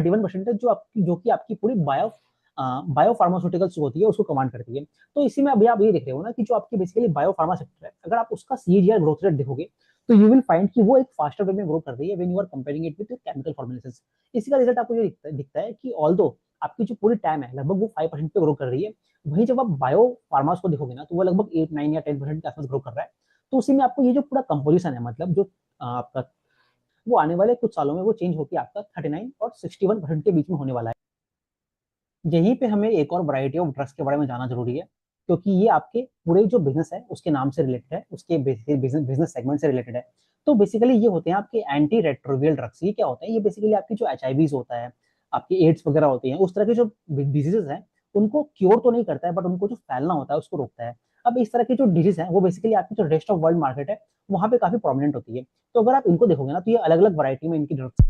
31% है जो कि आपकी पूरी बायो फार्मास्यूटिकल्स होती है उसको कमांड करती है। तो इसी में अभी आप ये देख रहे हो ना कि जो आपकी बेसिकली बायो फार्मा सेक्टर है, अगर आप उसका सीजीआर ग्रोथ रेट देखोगे तो यू विल फाइंड कि वो एक फास्टर वे में ग्रो कर रही है when you are comparing it with chemical formulations. इसी का रिजल्ट आपको ये दिखता है कि ऑल्दो आपकी जो पूरी टाइम है लगभग वो 5% पे ग्रो कर रही है, वहीं जब आप बायो फार्मास को देखोगे ना तो वो लगभग 8, 9 या 10% के आसपास ग्रो कर रहा है। तो उसी में आपको ये जो पूरा कंपोजिशन है, मतलब जो आपका वो आने वाले कुछ सालों में वो चेंज होकर आपका 39 और 61% के बीच में होने वाला है। यहीं पे हमें एक और वैरायटी ऑफ ड्रग्स के बारे में जानना जरूरी है, क्योंकि ये आपके पूरे जो बिजनेस है उसके नाम से रिलेटेड है, उसके बिजनेस सेगमेंट से रिलेटेड है। तो बेसिकली ये होते हैं आपके एंटी रेट्रोविरल ड्रग्स। ये क्या होता है? ये बेसिकली आपकी जो एचआईवीज होता है, आपकी एड्स वगैरह होती हैं, उस तरह के जो डिजीजेस हैं उनको क्योर तो नहीं करता है, बट उनको जो फैलना होता है उसको रोकता है। अब इस तरह की जो डिजीज है वो बेसिकली आपकी जो रेस्ट ऑफ वर्ल्ड मार्केट है वहां पे काफी प्रोमिनेंट होती है। तो अगर आप इनको देखोगे ना तो ये अलग अलग वैरायटी में इनकी ड्रग्स